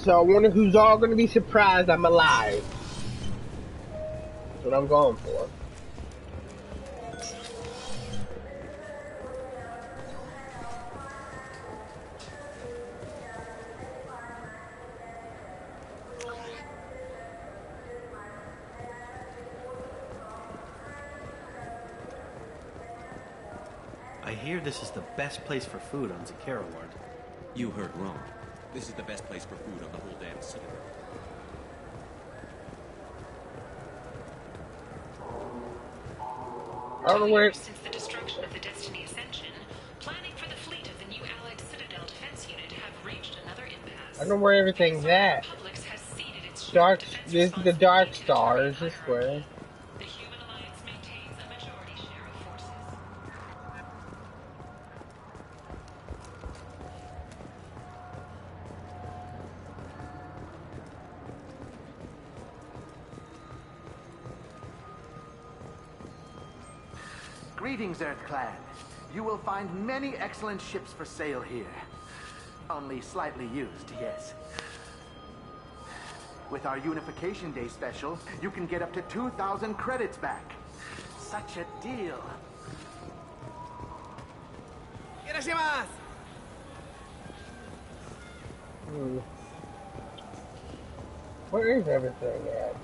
So I wonder who's all gonna be surprised I'm alive. That's what I'm going for. I hear this is the best place for food on Zakera Ward. You heard wrong. This is the best place for food on the whole damn city. I don't know where. Since the destruction of the Destiny Ascension, planning for the fleet of the new Allied Citadel Defense Unit have reached another impasse. I don't know where everything's at. Publix has ceded its Dark. This is the Dark Star. Is this way? The Human Alliance maintains a majority share of forces. Greetings, EarthClan. You will find many excellent ships for sale here. Only slightly used, yes. With our Unification Day special, you can get up to 2,000 credits back. Such a deal. Where is everything at?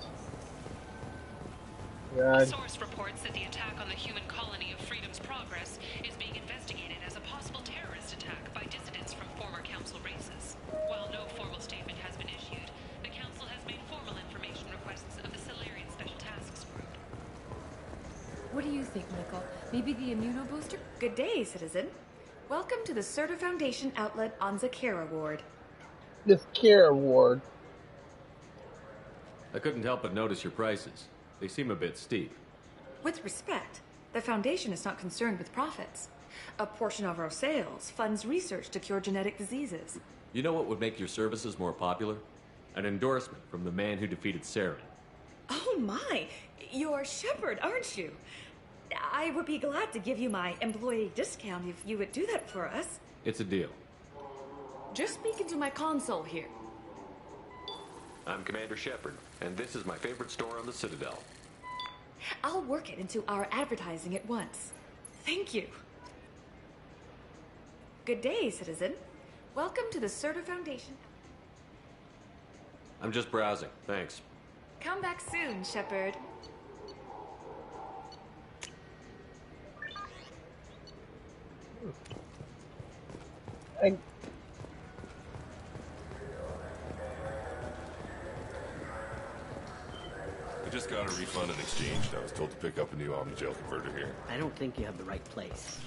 God. A source reports that the attack on the human colony of Freedom's Progress is being investigated as a possible terrorist attack by dissidents from former Council races. While no formal statement has been issued, the Council has made formal information requests of the Solarian Special Tasks Group. What do you think, Michael? Maybe the immunobooster? Good day, citizen. Welcome to the Serta Foundation outlet on Zakera Ward. This Kara Ward. I couldn't help but notice your prices. They seem a bit steep. With respect, the Foundation is not concerned with profits. A portion of our sales funds research to cure genetic diseases. You know what would make your services more popular? An endorsement from the man who defeated Saren. Oh my! You're Shepard, aren't you? I would be glad to give you my employee discount if you would do that for us. It's a deal. Just speak into my console here. I'm Commander Shepard, and this is my favorite store on the Citadel. I'll work it into our advertising at once. Thank you. Good day, citizen. Welcome to the Serta Foundation. I'm just browsing, thanks. Come back soon, Shepard. I just got a refund and exchanged. I was told to pick up a new Omnigel converter here. I don't think you have the right place.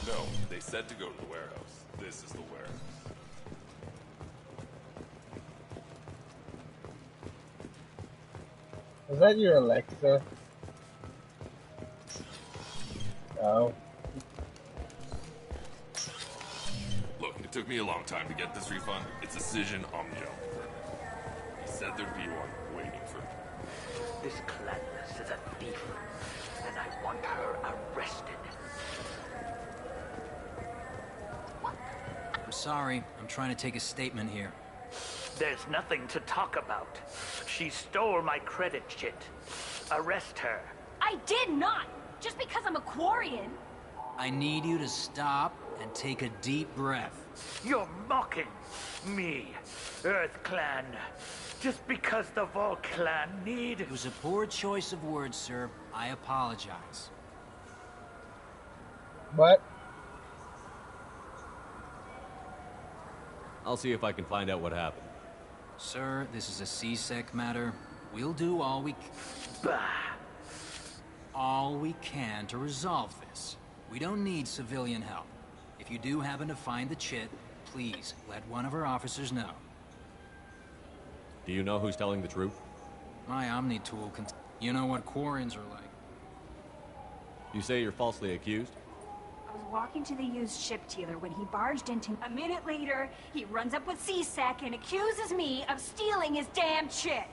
No, they said to go to the warehouse. This is the warehouse. Is that your Alexa? Oh. Look, it took me a long time to get this refund. It's a Cision Omnigel converter. He said there'd be one waiting for me. This Cladness is a thief, and I want her arrested. I'm sorry. I'm trying to take a statement here. There's nothing to talk about. She stole my credit chit. Arrest her. I did not! Just because I'm a Quarian. I need you to stop and take a deep breath. You're mocking me, EarthClan. Just because the Vol-Clan need... It was a poor choice of words, sir. I apologize. What? I'll see if I can find out what happened. Sir, this is a C-Sec matter. We'll do all we can to resolve this. We don't need civilian help. If you do happen to find the chit, please let one of our officers know. Do you know who's telling the truth? My Omni tool can... You know what Quarians are like. You say you're falsely accused? I was walking to the used ship dealer when he barged into... A minute later, he runs up with C-Sec and accuses me of stealing his damn chit.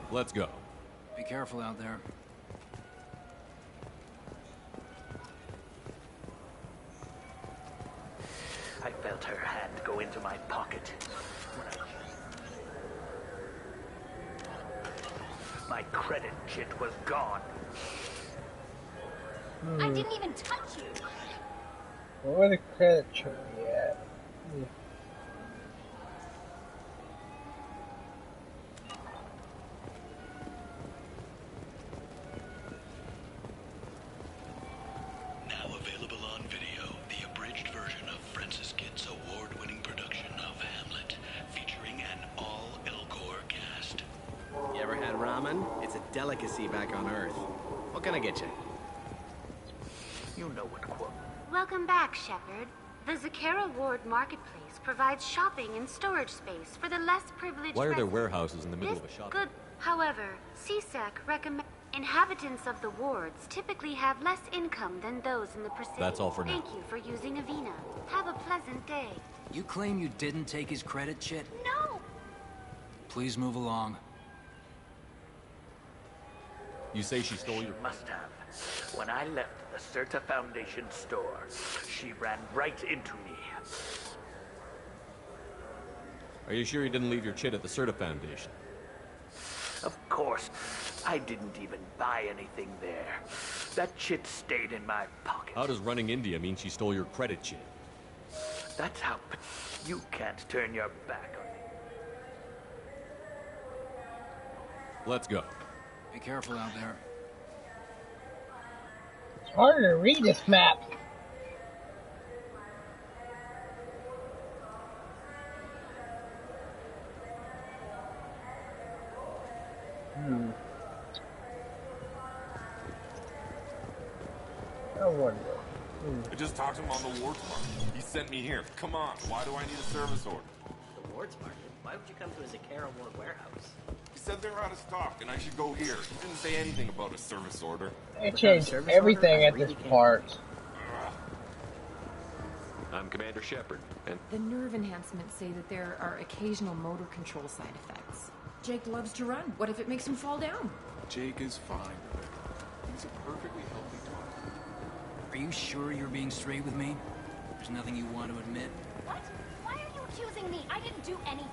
Let's go. Be careful out there. I felt her hand go into my pocket. My credit kit was gone. I didn't even touch you. Where the credit should be at? Now available on video, the abridged version of Francis Kidd's award-winning production of Hamlet, featuring an all Elcor cast. You ever had ramen? It's a delicacy back on Earth. What can I get you? You know what quote. Welcome back, Shepard. The Zakara Ward Marketplace provides shopping and storage space for the less privileged Why are there residents. warehouses in the middle of a shopping? Good. However, CSAC recommends inhabitants of the wards typically have less income than those in the Presidio. That's all for now. Thank you for using Avena. Have a pleasant day. You claim you didn't take his credit, Chit? No! Please move along. You say she stole your... Must have. When I left the Serta Foundation store, she ran right into me. Are you sure you didn't leave your chit at the Serta Foundation? Of course. I didn't even buy anything there. That chit stayed in my pocket. How does running India mean she stole your credit chit? That's how... You can't turn your back on me. Let's go. Be careful out there. It's harder to read this map. I wonder. I just talked to him on the Wards Market. He sent me here. Come on, why do I need a service order? The Wards Market? Why would you come to a Zakara Ward warehouse? He said they're out of stock and I should go here. He didn't say anything about a service order. They changed everything at this part. I'm Commander Shepard, and... The nerve enhancements say that there are occasional motor control side effects. Jake loves to run. What if it makes him fall down? Jake is fine. He's a perfectly healthy dog. Are you sure you're being straight with me? There's nothing you want to admit? What? Why are you accusing me? I didn't do anything.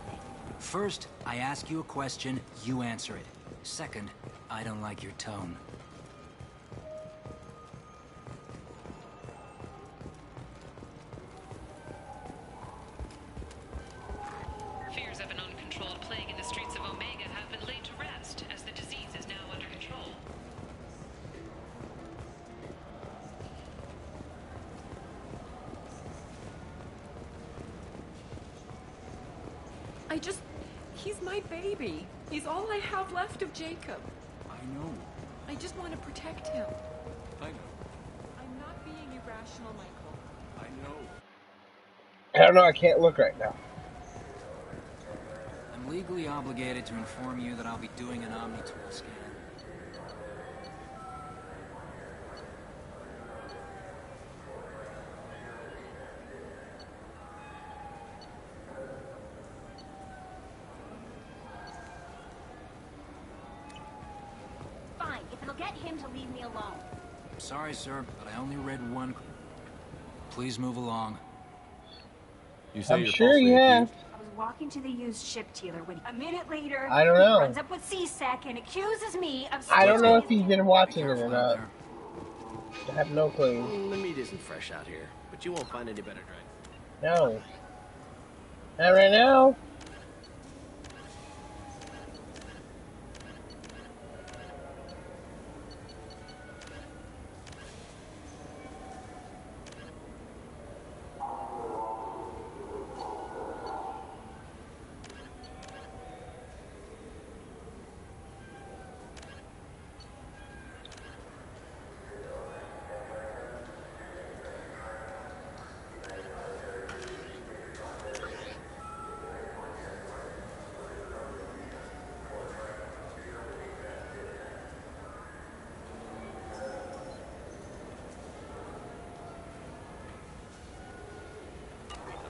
First, I ask you a question, you answer it. Second, I don't like your tone. Fears of an uncontrolled plague in the streets of Omega have been laid to rest, as the disease is now under control. He's my baby. He's all I have left of Jacob. I know. I just want to protect him. I know. I'm not being irrational, Michael. I know. I don't know, I can't look right now. I'm legally obligated to inform you that I'll be doing an Omni-Tool scan. Fine, if it'll get him to leave me alone. Sorry, sir, but I only read one. Please move along. You say I'm you're sure falsely you have. accused? I was walking to the used ship dealer when a minute later, I don't know. he runs up with CSAC and accuses me of I don't know if stealing he's been watching it or not. I have no clue. The meat isn't fresh out here, but you won't find any better dry. No. Not right now.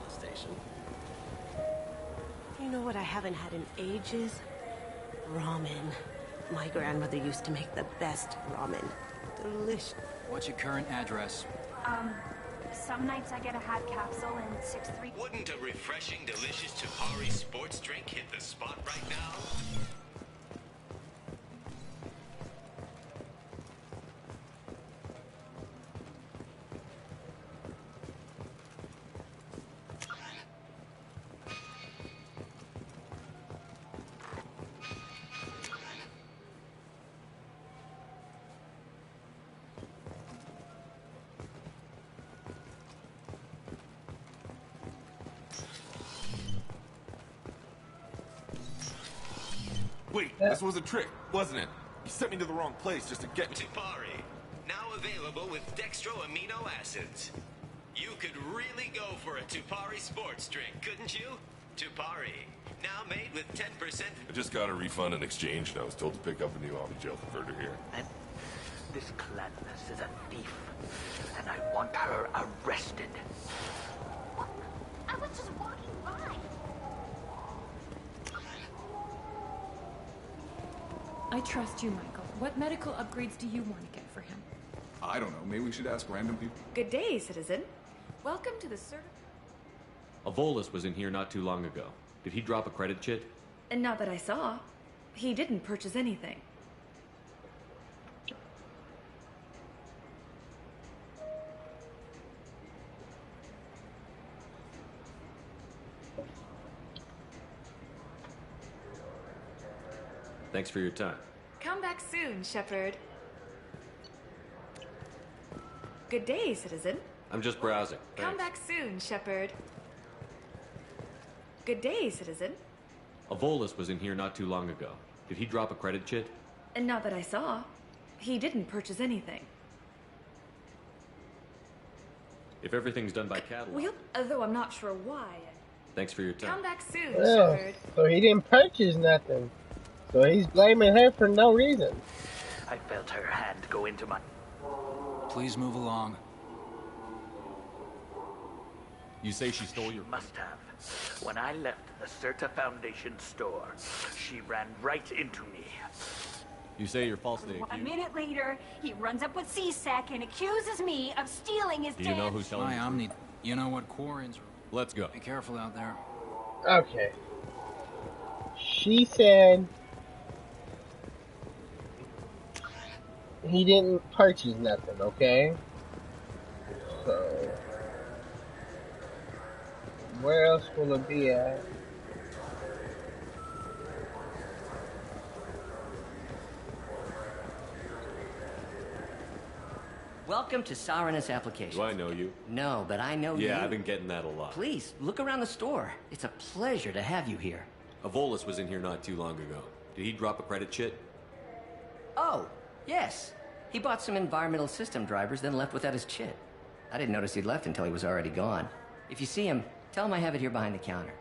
Station. You know what I haven't had in ages? Ramen. My grandmother used to make the best ramen. Delicious. What's your current address? Some nights I get a hot capsule and 6-3. Wouldn't a refreshing, delicious Tupari sports drink hit the spot right now? Wait, this was a trick, wasn't it? You sent me to the wrong place just to get me. Tupari, now available with dextro amino acids. You could really go for a Tupari sports drink, couldn't you? Tupari, now made with 10%. I just got a refund in exchange, and I was told to pick up a new Omni Gel converter here. And this Gladness is a thief, and I want her arrested. I was just walking by. I trust you, Michael. What medical upgrades do you want to get for him? I don't know. Maybe we should ask random people. Good day, citizen. Welcome to the A Volus was in here not too long ago. Did he drop a credit chit? And not that I saw. He didn't purchase anything. Thanks for your time. Come back soon, Shepard. Good day, citizen. I'm just browsing. Come Thanks. back soon, Shepard. Good day, citizen. A Volus was in here not too long ago. Did he drop a credit chit? And not that I saw. He didn't purchase anything. If everything's done by catalog. Well, although I'm not sure why. Thanks for your time. Come back soon, Oh, Shepard. so he didn't purchase nothing. So he's blaming her for no reason. I felt her hand go into my... Please move along. You say she stole your... Must have. When I left the Certa Foundation store, she ran right into me. You say you're falsely A accused. minute later, he runs up with CSAC and accuses me of stealing his Do you know who's telling Hi, you? Omni. You know what Quarren's are. Let's go. Be careful out there. Okay. She said he didn't purchase nothing, okay? So where else will it be at? Welcome to Saranus Applications. Do I know you? No, but I know you. Yeah, I've been getting that a lot. Please, look around the store. It's a pleasure to have you here. A Volus was in here not too long ago. Did he drop a credit chit? Oh, yes. He bought some environmental system drivers, then left without his chit. I didn't notice he'd left until he was already gone. If you see him, tell him I have it here behind the counter.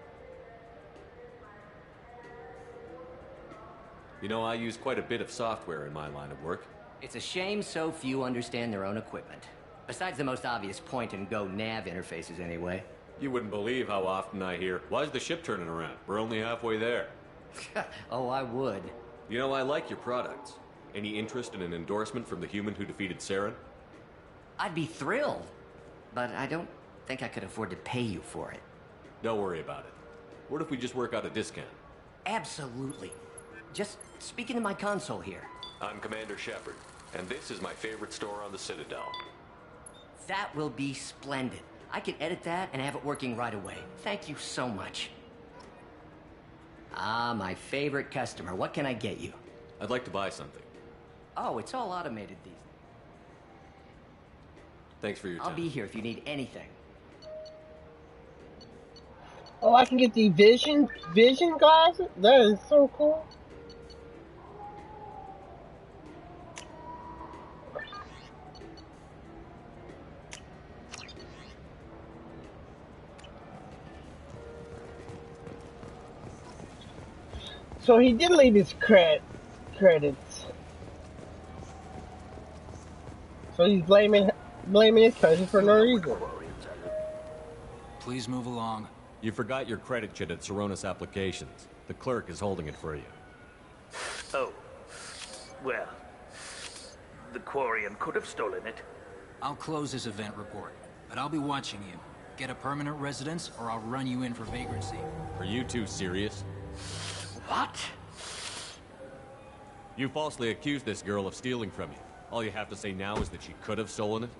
You know, I use quite a bit of software in my line of work. It's a shame so few understand their own equipment. Besides the most obvious point-and-go nav interfaces, anyway. You wouldn't believe how often I hear, "Why is the ship turning around? We're only halfway there." Oh, I would. You know, I like your products. Any interest in an endorsement from the human who defeated Saren? I'd be thrilled, but I don't think I could afford to pay you for it. Don't worry about it. What if we just work out a discount? Absolutely. Just speak into my console here. I'm Commander Shepard, and this is my favorite store on the Citadel. That will be splendid. I can edit that and have it working right away. Thank you so much. Ah, my favorite customer. What can I get you? I'd like to buy something. Oh, it's all automated these. Thanks for your time. I'll be here if you need anything. Oh, I can get the vision glasses? That is so cool. So he did leave his credits. So he's blaming his cousin for no reason. Please move along. You forgot your credit chit at Saranus Applications. The clerk is holding it for you. Oh, Well, the Quarian could have stolen it. I'll close this event report, but I'll be watching you. Get a permanent residence, or I'll run you in for vagrancy. Are you two serious? What? You falsely accused this girl of stealing from you. All you have to say now is that she could have stolen it?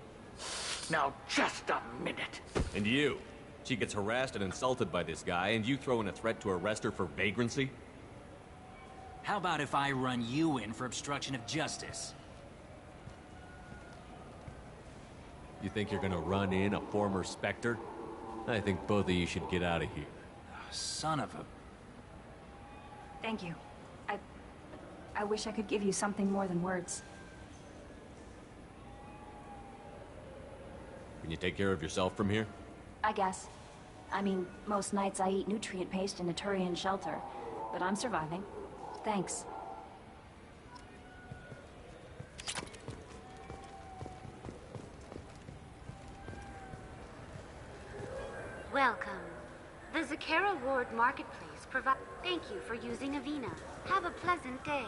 Now, just a minute. And you? She gets harassed and insulted by this guy, and you throw in a threat to arrest her for vagrancy? How about if I run you in for obstruction of justice? You think you're gonna run in a former Spectre? I think both of you should get out of here. Son of a... Thank you. I wish I could give you something more than words. Can you take care of yourself from here? I guess. I mean, most nights I eat nutrient paste in a Turian shelter, but I'm surviving. Thanks. Welcome. The Zakera Ward Marketplace provides... Thank you for using Avena. Have a pleasant day.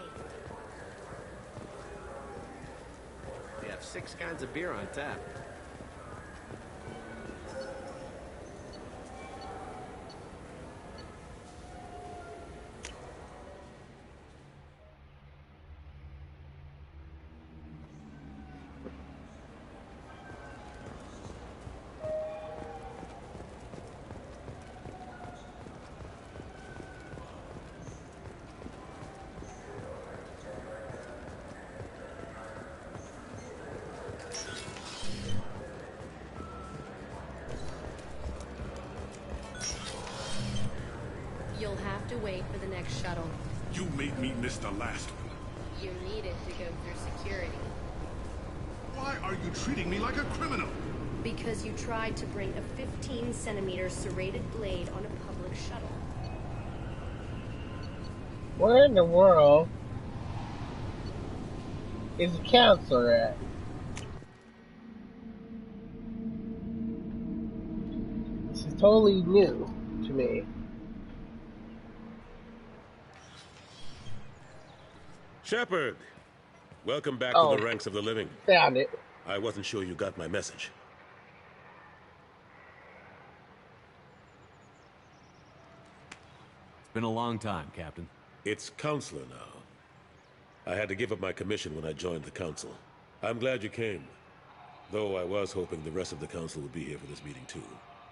They have 6 kinds of beer on tap. You'll have to wait for the next shuttle. You made me miss the last one. You need it to go through security. Why are you treating me like a criminal? Because you tried to bring a 15-centimeter serrated blade on a public shuttle. Where in the world is the counselor at? This is totally new to me. Shepard! Welcome back Oh. to the ranks of the living. Found it. I wasn't sure you got my message. It's been a long time, Captain. It's Counselor now. I had to give up my commission when I joined the Council. I'm glad you came. Though I was hoping the rest of the Council would be here for this meeting too.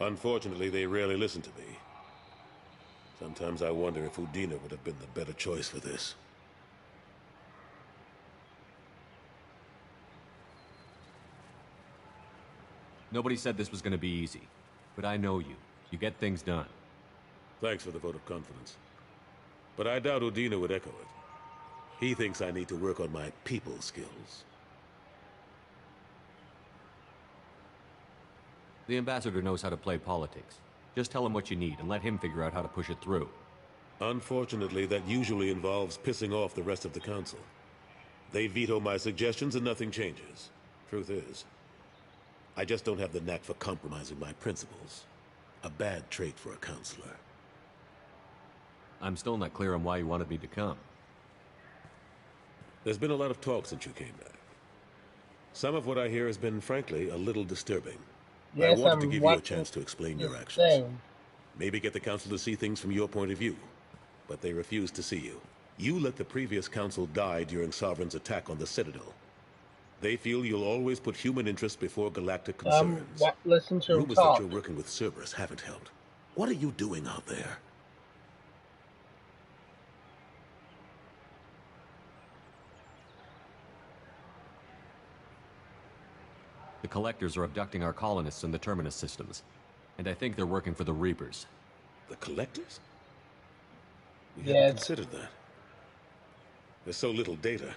Unfortunately, they rarely listen to me. Sometimes I wonder if Udina would have been the better choice for this. Nobody said this was gonna be easy. But I know you. You get things done. Thanks for the vote of confidence. But I doubt Udina would echo it. He thinks I need to work on my people skills. The ambassador knows how to play politics. Just tell him what you need and let him figure out how to push it through. Unfortunately, that usually involves pissing off the rest of the Council. They veto my suggestions and nothing changes. Truth is, I just don't have the knack for compromising my principles. A bad trait for a counselor. I'm still not clear on why you wanted me to come. There's been a lot of talk since you came back. Some of what I hear has been, frankly, a little disturbing. Yes, I wanted I'm to give you a watching chance to explain your this actions. thing. Maybe get the Council to see things from your point of view. But they refuse to see you. You let the previous Council die during Sovereign's attack on the Citadel. They feel you'll always put human interests before galactic concerns. Listen to him Rumors talk. that you're working with Cerberus haven't helped. What are you doing out there? The Collectors are abducting our colonists in the Terminus systems. And I think they're working for the Reapers. The Collectors? We Yes. hadn't considered that. There's so little data.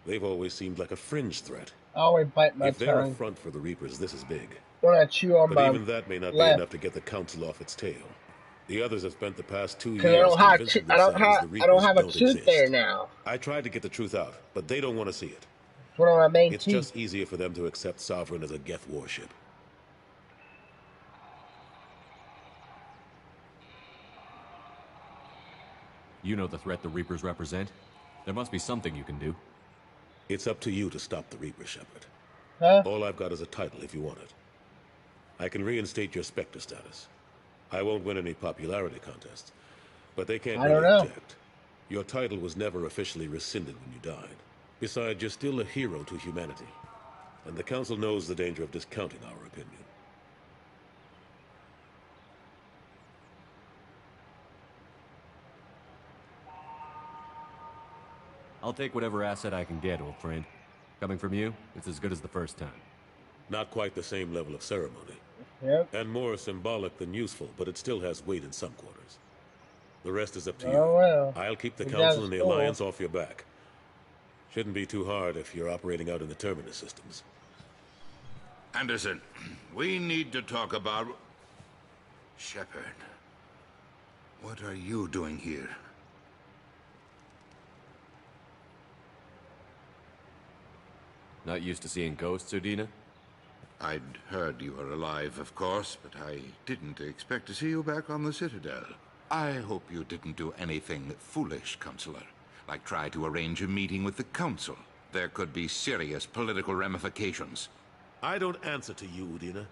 They've always seemed like a fringe threat. I always bite my If they're a tongue front for the Reapers, this is big. when I chew on But my even that may not be left. enough to get the Council off its tail. The others have spent the past 2 years Because I don't have convincing I don't themselves have the I don't Reapers have a don't tooth exist. there now. I tried to get the truth out, but they don't want to see it. It's one of my main It's teeth. just easier for them to accept Sovereign as a Geth warship. You know the threat the Reapers represent? There must be something you can do. It's up to you to stop the Reaper, Shepard. Huh? All I've got is a title if you want it. I can reinstate your Spectre status. I won't win any popularity contests, but they can't really object. Your title was never officially rescinded when you died. Besides, you're still a hero to humanity, and the Council knows the danger of discounting our opinion. I'll take whatever asset I can get, old friend. Coming from you, it's as good as the first time. Not quite the same level of ceremony. Yep. And more symbolic than useful, but it still has weight in some quarters. The rest is up to you. Oh, well. I'll keep the Council and the Alliance off your back. Shouldn't be too hard if you're operating out in the Terminus systems. Anderson, we need to talk about... Shepard. What are you doing here? Not used to seeing ghosts, Udina? I'd heard you were alive, of course, but I didn't expect to see you back on the Citadel. I hope you didn't do anything foolish, Counselor, like try to arrange a meeting with the Council. There could be serious political ramifications. I don't answer to you, Udina.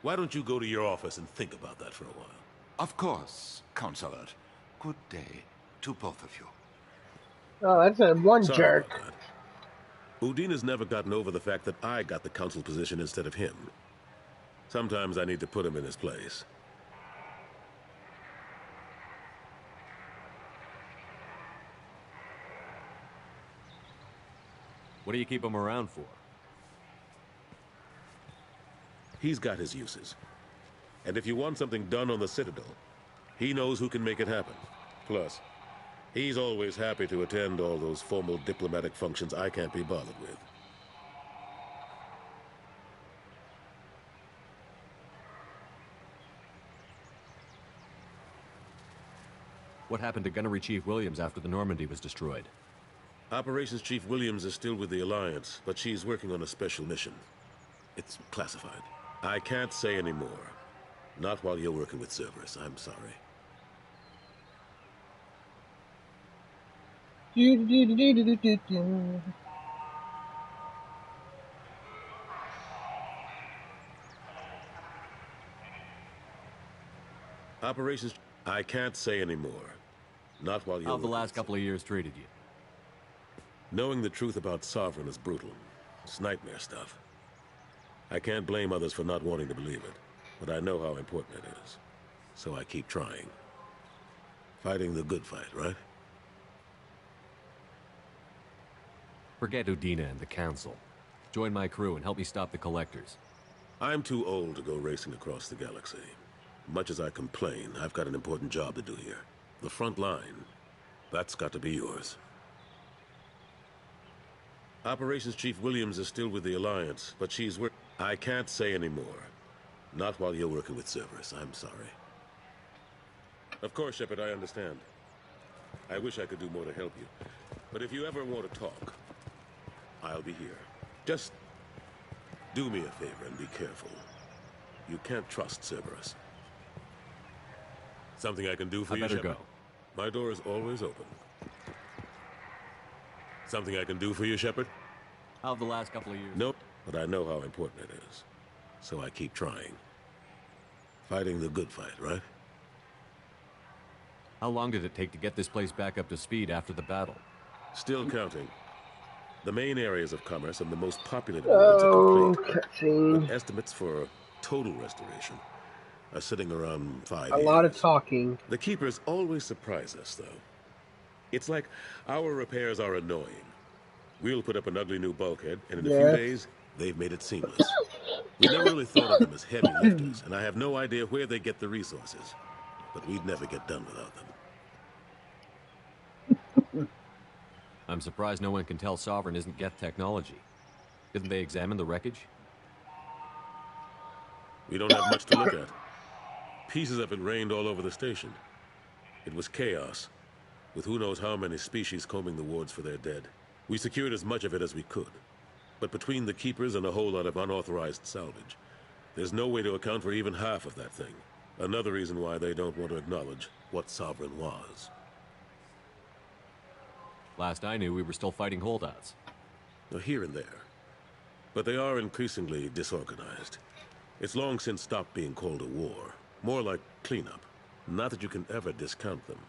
Why don't you go to your office and think about that for a while? Of course, Counselor. Good day to both of you. Oh, that's a one Sorry jerk. about that. Udina's never gotten over the fact that I got the Council position instead of him. Sometimes I need to put him in his place. What do you keep him around for? He's got his uses. And if you want something done on the Citadel, he knows who can make it happen. Plus, he's always happy to attend all those formal diplomatic functions I can't be bothered with. What happened to Gunnery Chief Williams after the Normandy was destroyed? Operations Chief Williams is still with the Alliance, but she's working on a special mission. It's classified. I can't say any more. Not while you're working with Cerberus, I'm sorry. Operations... I can't say any more. Not while you're... How have the last couple of years treated you? Knowing the truth about Sovereign is brutal. It's nightmare stuff. I can't blame others for not wanting to believe it, but I know how important it is. So I keep trying. Fighting the good fight, right? Forget Udina and the Council. Join my crew and help me stop the Collectors. I'm too old to go racing across the galaxy. Much as I complain, I've got an important job to do here. The front line. That's got to be yours. Operations Chief Williams is still with the Alliance, but she's I can't say any more. Not while you're working with Cerberus, I'm sorry. Of course, Shepard, I understand. I wish I could do more to help you. But if you ever want to talk, I'll be here. Just do me a favor and be careful. You can't trust Cerberus. Something I can do for you, Shepard? Go. My door is always open. Something I can do for you, Shepard? How have the last couple of years? Nope, but I know how important it is. So I keep trying. Fighting the good fight, right? How long did it take to get this place back up to speed after the battle? Still counting. The main areas of commerce and the most populated ones are complete. But estimates for total restoration are sitting around 5 years. A lot of talking. The Keepers always surprise us, though. It's like our repairs are annoying. We'll put up an ugly new bulkhead, and in a few days, they've made it seamless. We never really thought of them as heavy lifters, and I have no idea where they get the resources. But we'd never get done without them. I'm surprised no one can tell Sovereign isn't Geth technology. Didn't they examine the wreckage? We don't have much to look at. Pieces of it rained all over the station. It was chaos, with who knows how many species combing the wards for their dead. We secured as much of it as we could. But between the Keepers and a whole lot of unauthorized salvage, there's no way to account for even half of that thing. Another reason why they don't want to acknowledge what Sovereign was. Last I knew, we were still fighting holdouts. Here and there. But they are increasingly disorganized. It's long since stopped being called a war. More like cleanup. Not that you can ever discount them.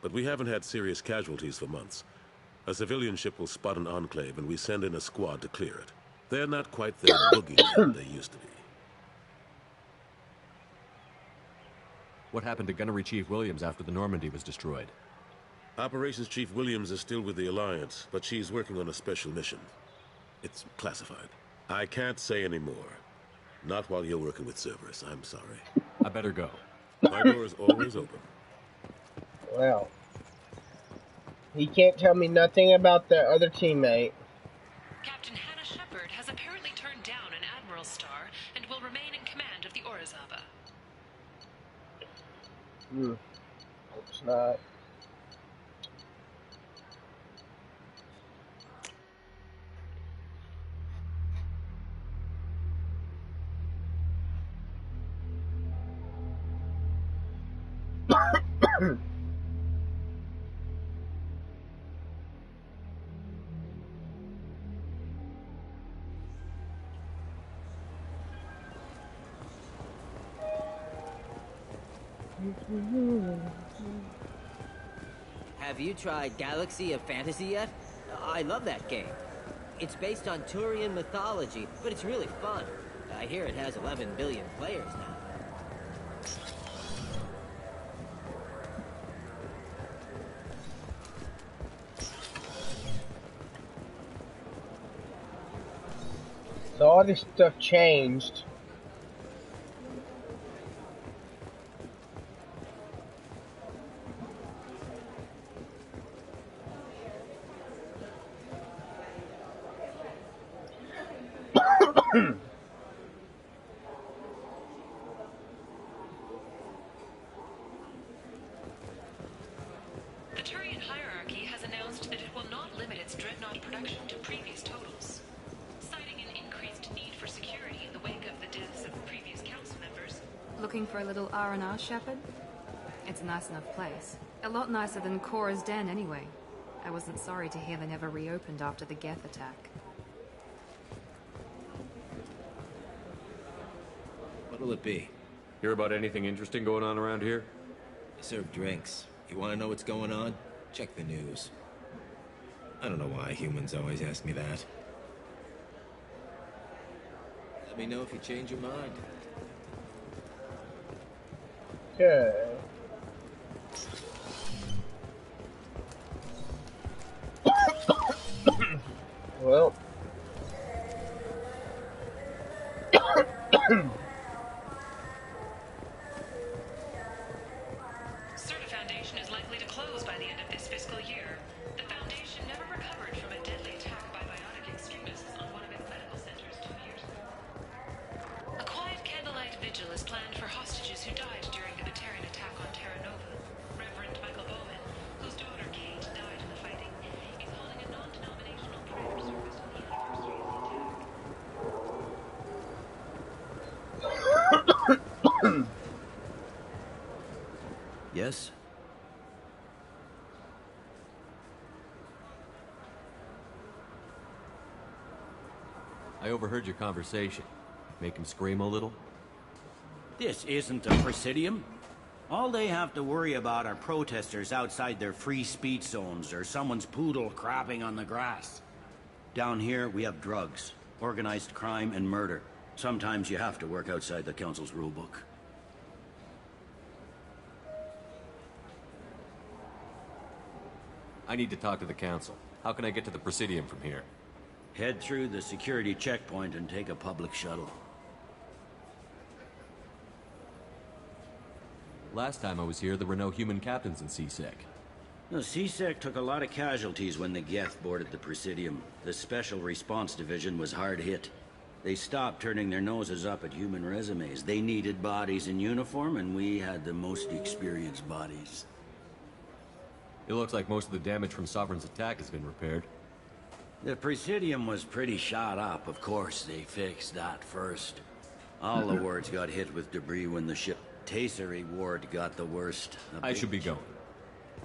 But we haven't had serious casualties for months. A civilian ship will spot an enclave and we send in a squad to clear it. They're not quite the boogeyman they used to be. What happened to Gunnery Chief Williams after the Normandy was destroyed? Operations Chief Williams is still with the Alliance, but she's working on a special mission. It's classified. I can't say any more. Not while you're working with Cerberus, I'm sorry. I better go. My door is always open. Well, he can't tell me nothing about the other teammate. Captain Hannah Shepard has apparently turned down an Admiral's star and will remain in command of the Orizaba. It's not. Have you tried Galaxy of Fantasy yet? I love that game. It's based on Turian mythology, but it's really fun. I hear it has 11 billion players now. So all this stuff changed. The Turian hierarchy has announced that it will not limit its Dreadnought production to previous totals, citing an increased need for security in the wake of the deaths of previous council members. Looking for a little R&R, Shepard? It's a nice enough place. A lot nicer than Cora's Den, anyway. I wasn't sorry to hear they never reopened after the Geth attack. What'll it be? Hear about anything interesting going on around here? They serve drinks. You want to know what's going on? Check the news. I don't know why humans always ask me that. Let me know if you change your mind. Okay. Well. Certa Foundation is likely to close by the end of this fiscal year. The Foundation never recovered from a deadly attack by biotic extremists on one of its medical centers 2 years ago. A quiet candlelight vigil is planned for hostages who died during the Batarian attack on Terra Nova. Reverend Michael Bowman, whose daughter Kate died in the fighting, is holding a non-denominational prayer service on the anniversary of the attack. Yes? I overheard your conversation. Make him scream a little? This isn't a Presidium. All they have to worry about are protesters outside their free speech zones or someone's poodle crapping on the grass. Down here, we have drugs, organized crime, and murder. Sometimes you have to work outside the Council's rulebook. I need to talk to the Council. How can I get to the Presidium from here? Head through the security checkpoint and take a public shuttle. Last time I was here, there were no human captains in CSEC. The CSEC took a lot of casualties when the Geth boarded the Presidium. The Special Response Division was hard hit. They stopped turning their noses up at human resumes. They needed bodies in uniform, and we had the most experienced bodies. It looks like most of the damage from Sovereign's attack has been repaired. The Presidium was pretty shot up. Of course, they fixed that first. All the wards got hit with debris when the ship Tasery ward got the worst. I should be going.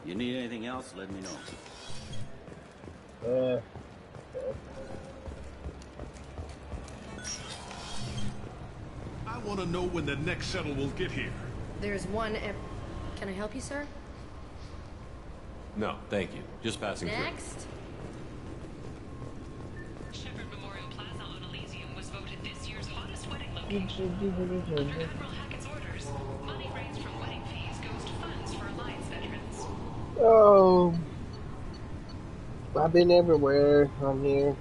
You need anything else, let me know. I want to know when the next shuttle will get here. There's one. Can I help you, sir? No, thank you. Just passing Next. Shepherd Memorial Plaza on Elysium was voted this year's hottest wedding location. Under Admiral Hackett's orders, money raised from wedding fees goes to funds for Alliance veterans. Oh, I've been everywhere on here.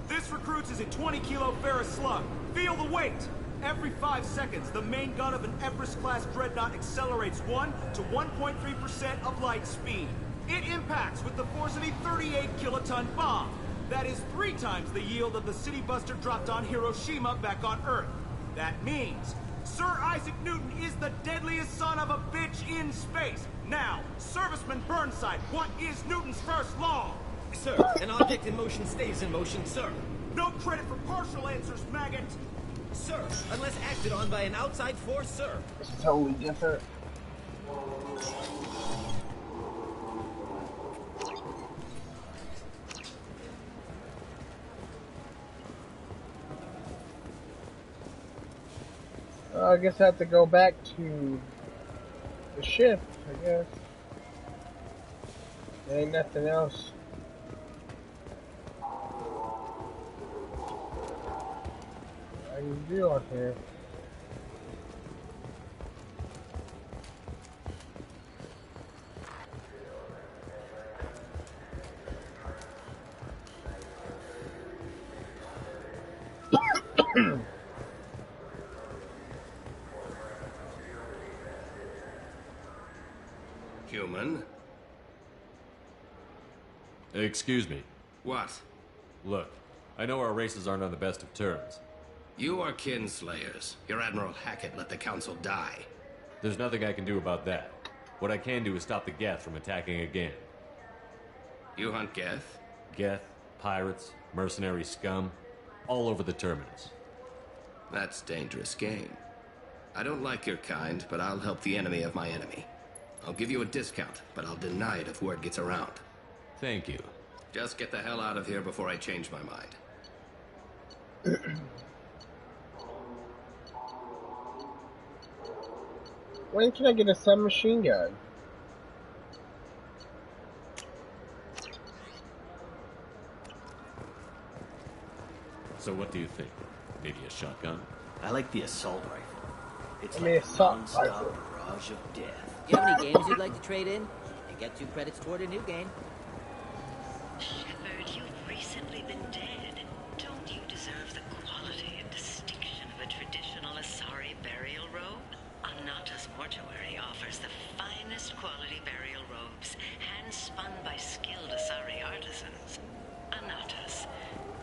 This recruits is a 20-kilo ferrous slug. Feel the weight! Every 5 seconds, the main gun of an Everest-class dreadnought accelerates 1 to 1.3% of light speed. It impacts with the force of a 38-kiloton bomb. That is 3 times the yield of the city buster dropped on Hiroshima back on Earth. That means Sir Isaac Newton is the deadliest son of a bitch in space. Now, Serviceman Burnside, what is Newton's first law? Sir, an object in motion stays in motion, sir. No credit for partial answers, maggot. Sir, unless acted on by an outside force, sir. It's totally different. I guess I have to go back to the ship, I guess. There ain't nothing else. I can do on here. Human? Excuse me. What? Look, I know our races aren't on the best of terms. You are kinslayers. Your Admiral Hackett let the Council die. There's nothing I can do about that. What I can do is stop the Geth from attacking again. You hunt Geth? Geth, pirates, mercenary scum, all over the terminus. That's dangerous game. I don't like your kind, but I'll help the enemy of my enemy. I'll give you a discount, but I'll deny it if word gets around. Thank you. Just get the hell out of here before I change my mind. When can I get a submachine gun? So what do you think? Maybe a shotgun? I like the assault rifle. It's I mean, like a assault non-stop rifle. barrage of death. Do you have any games you'd like to trade in? You get 2 credits toward a new game. Shepard, you've recently been dead. Don't you deserve the quality and distinction of a traditional Asari burial robe? Anata's Mortuary offers the finest quality burial robes, hand-spun by skilled Asari artisans. Anata's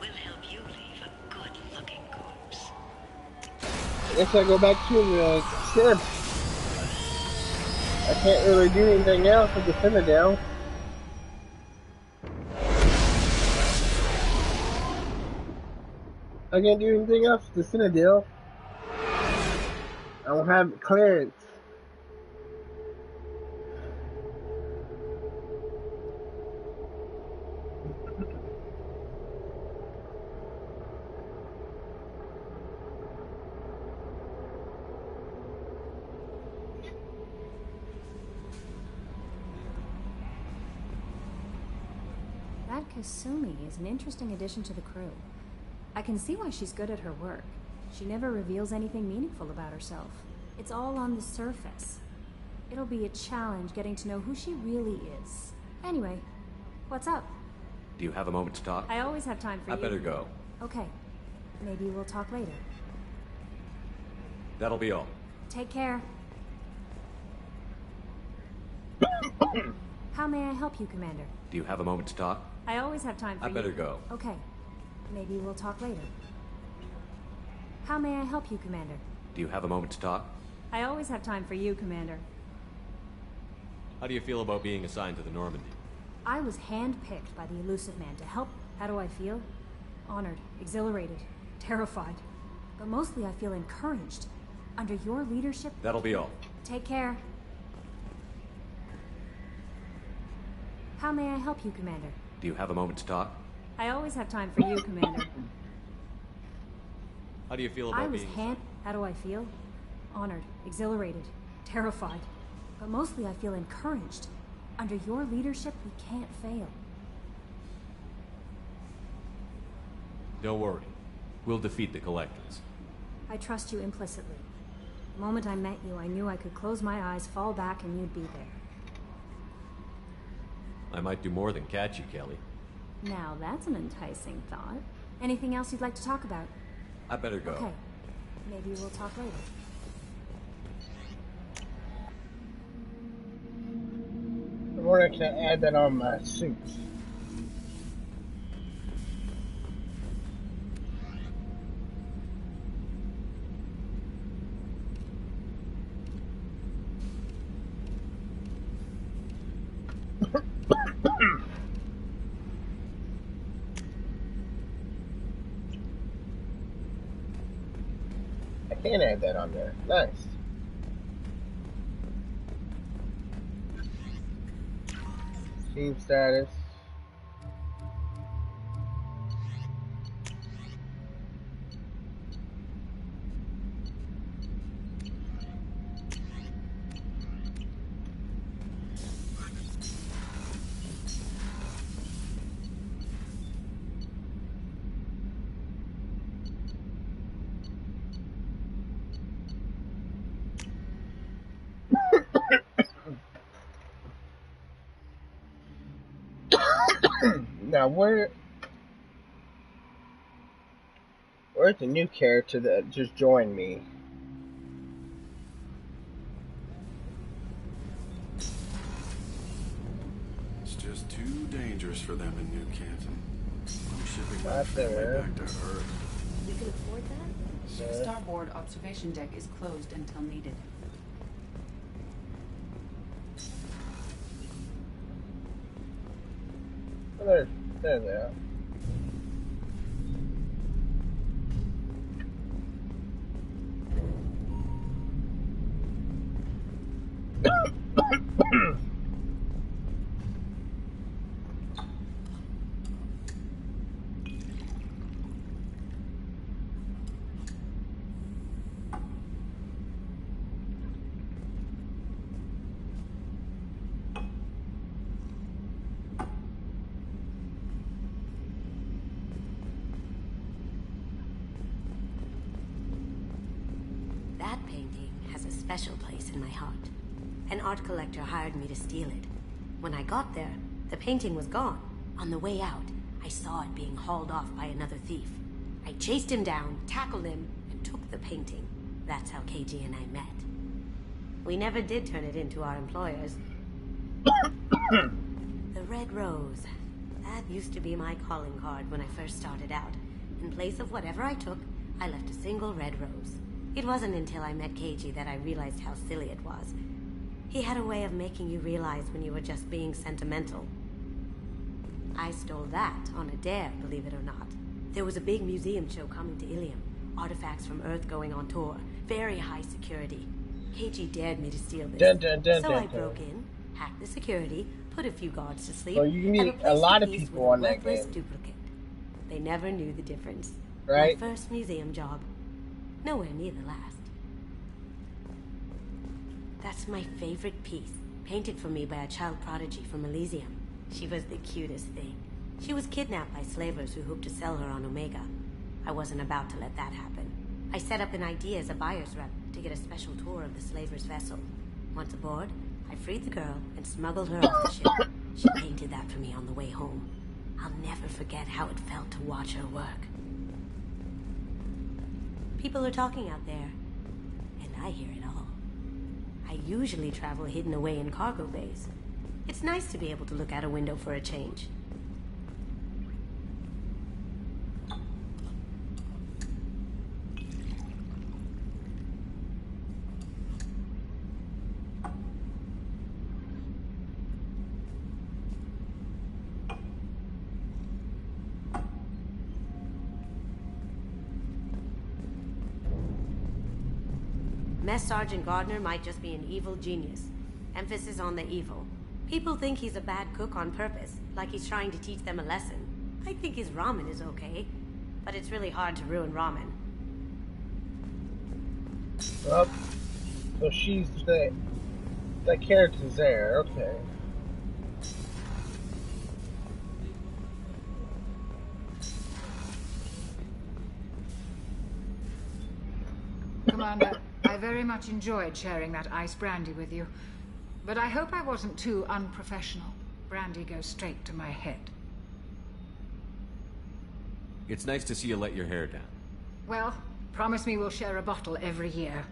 will help you leave a good-looking corpse. I guess I go back to the ship. I can't really do anything else with the Citadel. I can't do anything else with the Citadel. I don't have clearance. That Kasumi is an interesting addition to the crew. I can see why she's good at her work. She never reveals anything meaningful about herself. It's all on the surface. It'll be a challenge getting to know who she really is. Anyway, what's up? Do you have a moment to talk? I always have time for you. I better go. Okay. Maybe we'll talk later. That'll be all. Take care. How may I help you, Commander? Do you have a moment to talk? I always have time for you. I better go. Okay. Maybe we'll talk later. How may I help you, Commander? Do you have a moment to talk? I always have time for you, Commander. How do you feel about being assigned to the Normandy? I was handpicked by the Illusive Man to help. How do I feel? Honored, exhilarated, terrified. But mostly I feel encouraged. Under your leadership... That'll be all. Take care. How may I help you, Commander? Do you have a moment to talk? I always have time for you, Commander. How do you feel about being... How do I feel? Honored, exhilarated, terrified. But mostly I feel encouraged. Under your leadership, we can't fail. Don't worry. We'll defeat the Collectors. I trust you implicitly. The moment I met you, I knew I could close my eyes, fall back, and you'd be there. I might do more than catch you, Kelly. Now that's an enticing thought. Anything else you'd like to talk about? I better go. Okay. Maybe we'll talk later. I wanted to add that on my suit. I can add that on there. Nice. Team status. Now, where's the new character that just joined me? It's just too dangerous for them in New Canton. I'm shipping my Not family there. back to Earth. You can afford that? Yeah. Starboard observation deck is closed until needed. Oh, there they are. That painting has a special place in my heart. An art collector hired me to steal it. When I got there, the painting was gone. On the way out, I saw it being hauled off by another thief. I chased him down, tackled him, and took the painting. That's how KG and I met. We never did turn it into our employers. The Red Rose. That used to be my calling card when I first started out. In place of whatever I took, I left a single red rose. It wasn't until I met KG that I realized how silly it was. He had a way of making you realize when you were just being sentimental. I stole that on a dare, believe it or not. There was a big museum show coming to Ilium. Artifacts from Earth going on tour. Very high security. KG dared me to steal this. So I broke in, hacked the security, put a few guards to sleep, So you can and meet a replaced lot the of piece people with a on that worthless game. duplicate. They never knew the difference. Right. My first museum job. Nowhere near the last. That's my favorite piece, painted for me by a child prodigy from Elysium. She was the cutest thing. She was kidnapped by slavers who hoped to sell her on Omega. I wasn't about to let that happen. I set up an idea as a buyer's rep to get a special tour of the slaver's vessel. Once aboard, I freed the girl and smuggled her off the ship. She painted that for me on the way home. I'll never forget how it felt to watch her work. People are talking out there, and I hear it all. I usually travel hidden away in cargo bays. It's nice to be able to look out a window for a change. Mess Sergeant Gardner might just be an evil genius. Emphasis on the evil. People think he's a bad cook on purpose, like he's trying to teach them a lesson. I think his ramen is okay, but it's really hard to ruin ramen. Well, so she's the character's there, okay. Commander, I very much enjoyed sharing that ice brandy with you. But I hope I wasn't too unprofessional. Brandy goes straight to my head. It's nice to see you let your hair down. Well, promise me we'll share a bottle every year.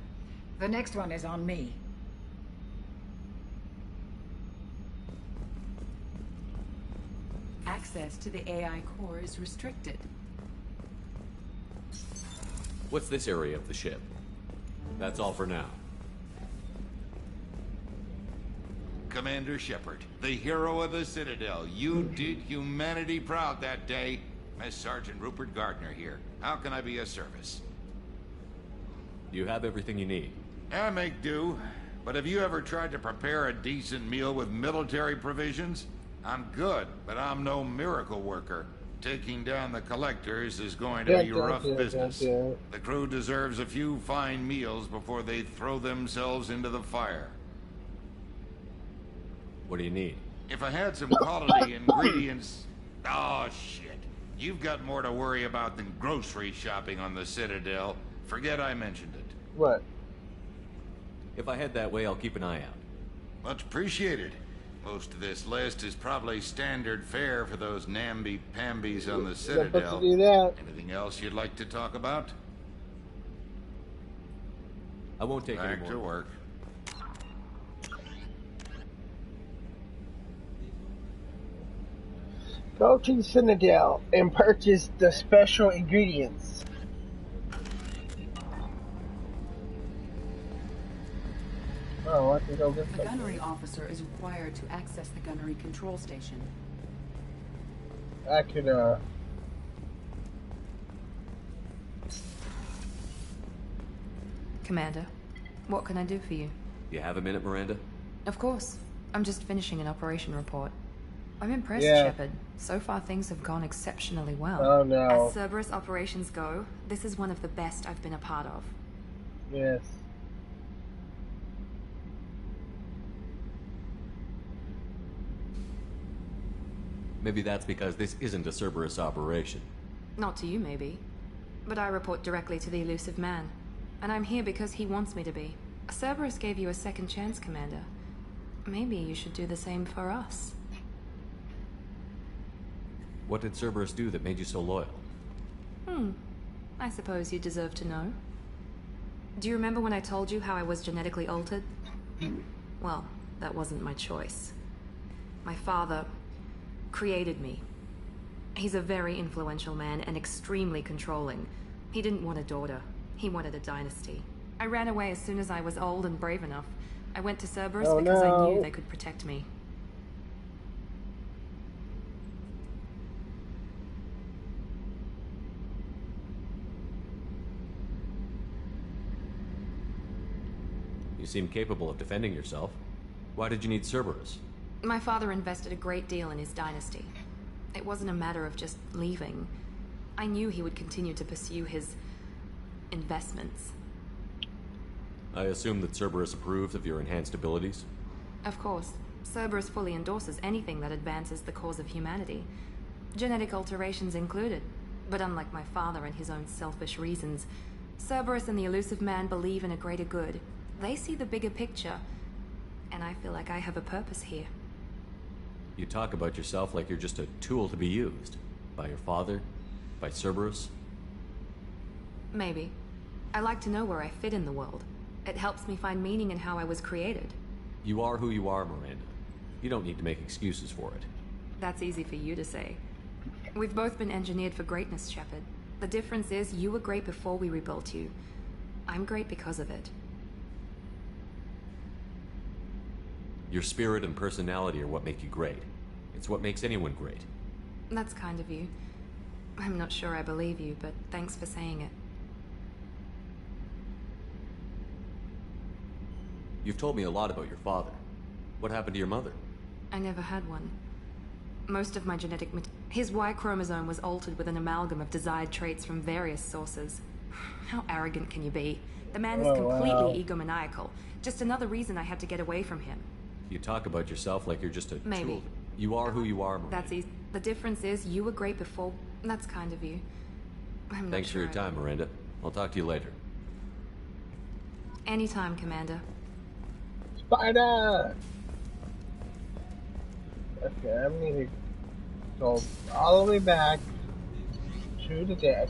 The next one is on me. Access to the AI core is restricted. What's this area of the ship? That's all for now. Commander Shepard, the hero of the Citadel. You did humanity proud that day. Mess Sergeant Rupert Gardner here. How can I be of service? You have everything you need. I make do. But have you ever tried to prepare a decent meal with military provisions? I'm good, but I'm no miracle worker. Taking down the collectors is going to be rough business. The crew deserves a few fine meals before they throw themselves into the fire. What do you need? If I had some quality ingredients... Oh, shit. You've got more to worry about than grocery shopping on the Citadel. Forget I mentioned it. What? If I head that way, I'll keep an eye out. Much appreciated. Most of this list is probably standard fare for those namby-pambies on the Citadel. Do that. Anything else you'd like to talk about? I won't take any more. Back to work. Go to Citadel and purchase the special ingredients. Oh, I can go get The something. gunnery officer is required to access the gunnery control station. I can, Commander, what can I do for you? You have a minute, Miranda? Of course. I'm just finishing an operation report. I'm impressed, Yeah. Shepard. So far, things have gone exceptionally well. Oh, no. As Cerberus operations go, this is one of the best I've been a part of. Yes. Maybe that's because this isn't a Cerberus operation. Not to you, maybe. But I report directly to the Elusive Man. And I'm here because he wants me to be. Cerberus gave you a second chance, Commander. Maybe you should do the same for us. What did Cerberus do that made you so loyal? I suppose you deserve to know. Do you remember when I told you how I was genetically altered? Well, that wasn't my choice. My father created me. He's a very influential man and extremely controlling. He didn't want a daughter. He wanted a dynasty. I ran away as soon as I was old and brave enough. I went to Cerberus because I knew they could protect me. You seem capable of defending yourself. Why did you need Cerberus? My father invested a great deal in his dynasty. It wasn't a matter of just leaving. I knew he would continue to pursue his investments. I assume that Cerberus approves of your enhanced abilities? Of course. Cerberus fully endorses anything that advances the cause of humanity. Genetic alterations included. But unlike my father and his own selfish reasons, Cerberus and the Elusive Man believe in a greater good. They see the bigger picture. and I feel like I have a purpose here. You talk about yourself like you're just a tool to be used. By your father? By Cerberus? Maybe. I like to know where I fit in the world. It helps me find meaning in how I was created. You are who you are, Miranda. You don't need to make excuses for it. That's easy for you to say. We've both been engineered for greatness, Shepard. The difference is you were great before we rebuilt you. I'm great because of it. Your spirit and personality are what make you great. It's what makes anyone great. That's kind of you. I'm not sure I believe you, but thanks for saying it. You've told me a lot about your father. What happened to your mother? I never had one. Most of my genetic his Y chromosome was altered with an amalgam of desired traits from various sources. How arrogant can you be? The man is completely egomaniacal. Just another reason I had to get away from him. You talk about yourself like you're just a Maybe. tool. You are who you are, Miranda. That's easy. The difference is you were great before. That's kind of you. I'm Thanks not for your time, Miranda. I'll talk to you later. Anytime, Commander. Spider! Okay, I'm gonna go all the way back to the deck.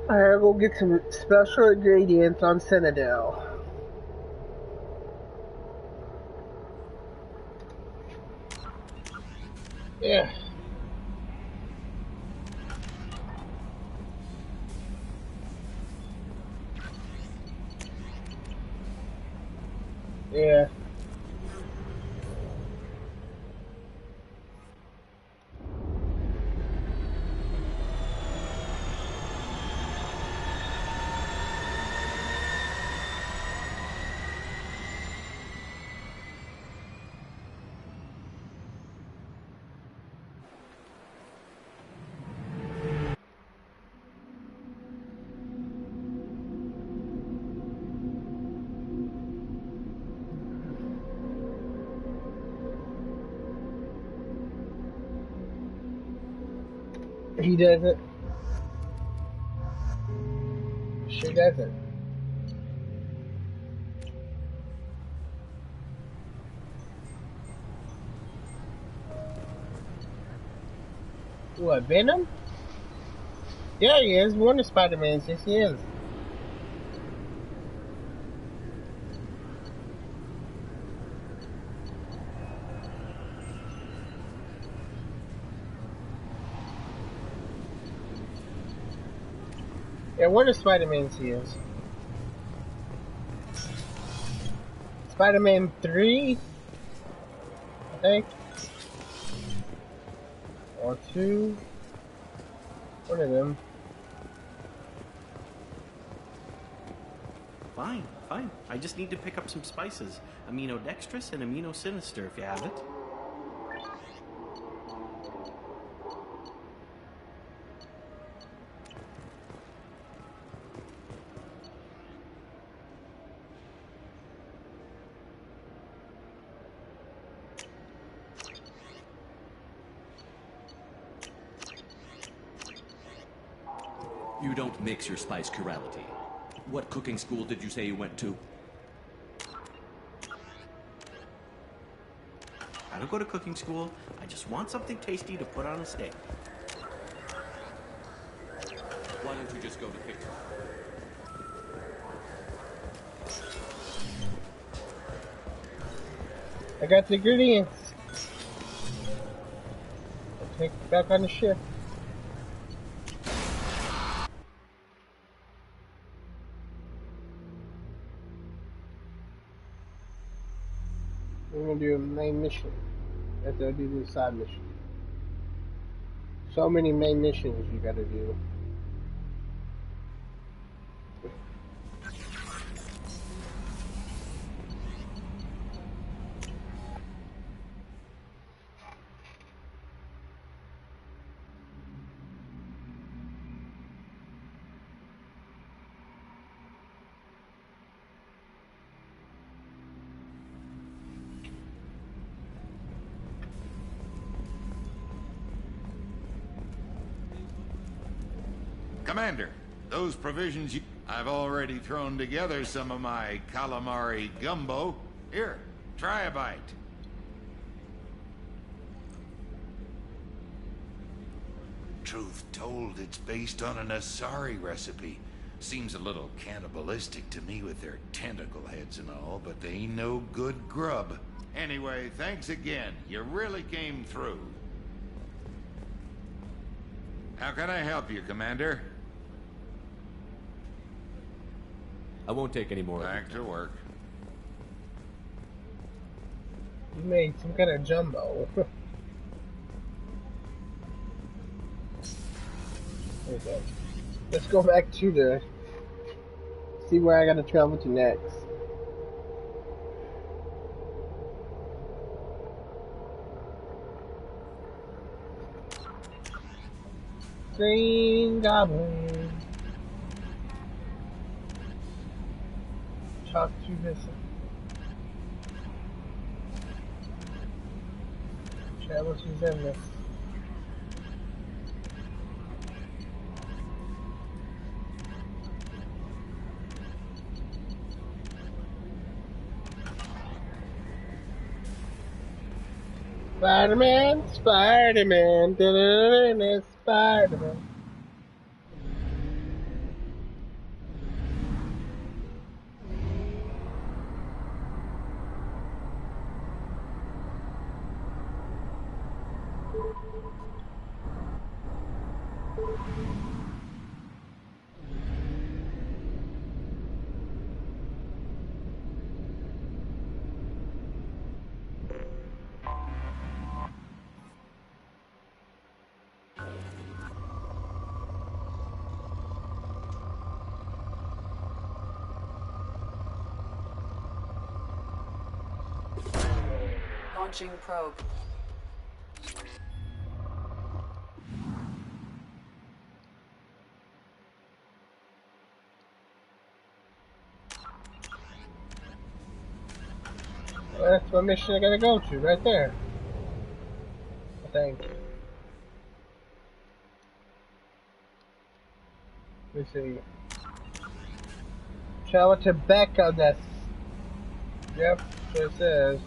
Alright, go get some special ingredients on Citadel. Yeah. Yeah. He doesn't. She doesn't. What, Venom? Yeah, he is. One of Spider-Man's. Yes, he is. Yeah, one of Spider-Man's he is. Spider-Man 3, I think. Or 2. One of them. Fine, fine. I just need to pick up some spices. Aminodextrous and aminosinister if you have it. You don't mix your spice chirality. What cooking school did you say you went to? I don't go to cooking school. I just want something tasty to put on a steak. Why don't you just go to Pixar? I got the ingredients. I'll take it back on the ship. We're gonna do a main mission after I do the side mission. So many main missions you gotta do. Commander, those provisions you... I've already thrown together some of my calamari gumbo. Here, try a bite. Truth told, it's based on an Asari recipe. Seems a little cannibalistic to me with their tentacle heads and all, but they ain't no good grub. Anyway, thanks again. You really came through. How can I help you, Commander? I won't take any more. Back to work. You made some kind of jumbo. Okay. Let's go back to the... see where I gotta travel to next. Green Goblin. Talk to this. Travel to Zenith. Spider-Man, Spider-Man, da-da-da-da-da, Spider-Man. Launching probe. Well, that's what mission I gotta go to, right there. I think. Let me see. Travel to Becca. Yep, so it says.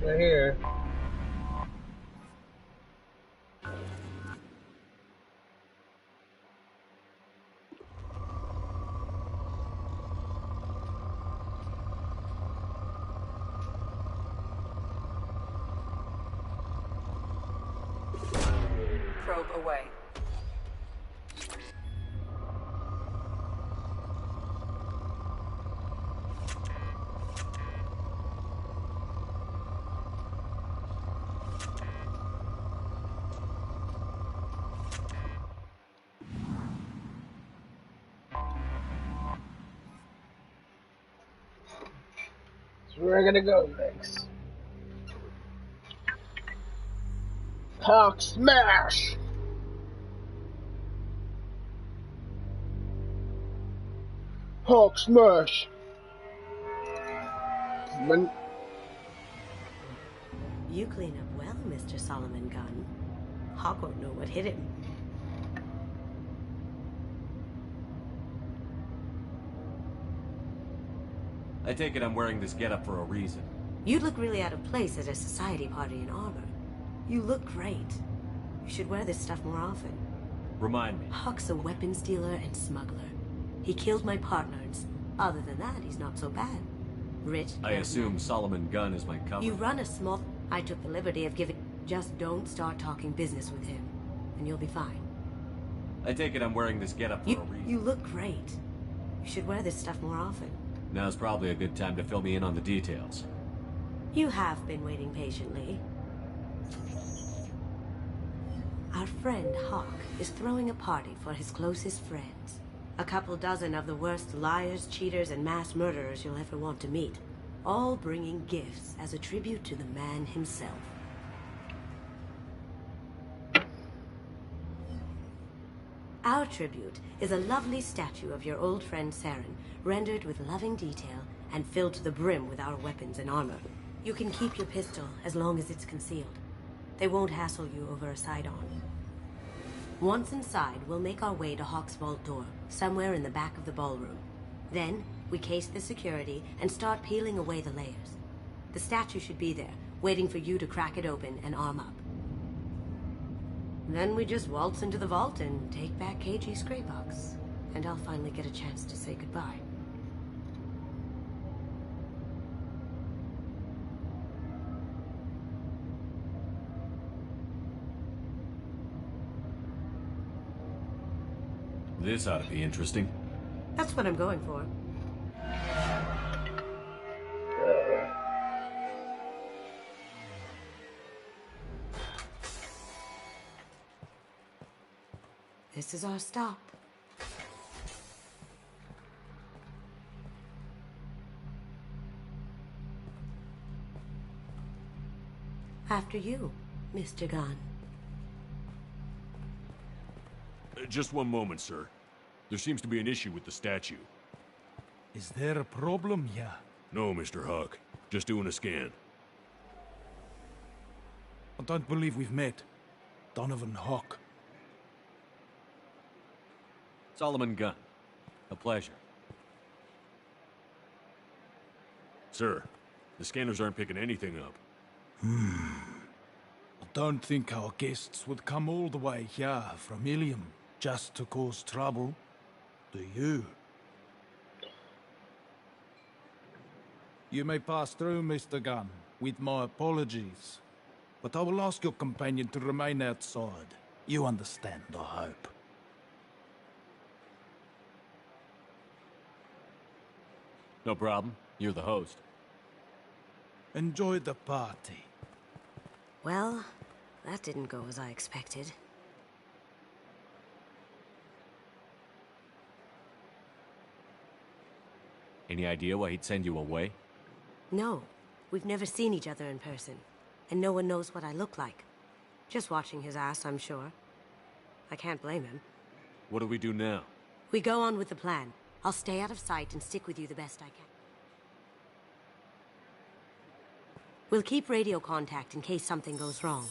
Right here. Probe away. So where am I gonna go next? Hulk smash! Hulk smash! You clean up well, Mr. Solomon Gunn. Hawk won't know what hit him. I take it I'm wearing this getup for a reason. You'd look really out of place at a society party in armor. You look great. You should wear this stuff more often. Remind me. Hawk's a weapons dealer and smuggler. He killed my partners. Other than that, he's not so bad. Rich. I assume Solomon Gunn is my cover. You run a small... I took the liberty of giving... Just don't start talking business with him, and you'll be fine. I take it I'm wearing this getup for a reason. You look great. You should wear this stuff more often. Now's probably a good time to fill me in on the details. You have been waiting patiently. Our friend Hawk is throwing a party for his closest friends. A couple dozen of the worst liars, cheaters, and mass murderers you'll ever want to meet. All bringing gifts as a tribute to the man himself. Our tribute is a lovely statue of your old friend Saren, rendered with loving detail and filled to the brim with our weapons and armor. You can keep your pistol as long as it's concealed. They won't hassle you over a side-on. Once inside, we'll make our way to Hawk's vault door, somewhere in the back of the ballroom. Then, we case the security and start peeling away the layers. The statue should be there, waiting for you to crack it open and arm up. Then we just waltz into the vault and take back KG's gray box. And I'll finally get a chance to say goodbye. This ought to be interesting. That's what I'm going for. This is our stop. After you, Mr. Gunn. Just one moment, sir. There seems to be an issue with the statue. Is there a problem here? No, Mr. Huck. Just doing a scan. I don't believe we've met. Donovan Huck. Solomon Gunn. A pleasure. Sir, the scanners aren't picking anything up. I don't think our guests would come all the way here from Ilium just to cause trouble. Do you? You may pass through, Mr. Gunn, with my apologies. But I will ask your companion to remain outside. You understand, I hope. No problem. You're the host. Enjoy the party. Well, that didn't go as I expected. Any idea why he'd send you away? No, we've never seen each other in person, and no one knows what I look like. Just watching his ass, I'm sure. I can't blame him. What do we do now? We go on with the plan. I'll stay out of sight and stick with you the best I can. We'll keep radio contact in case something goes wrong.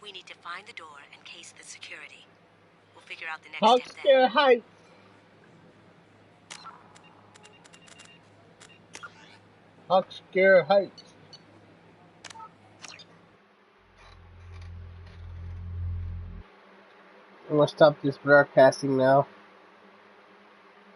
We need to find the door and case the security. We'll figure out the next Hawk step then. Scare Heights. Hawk Scare Heights. I'm gonna stop this broadcasting now.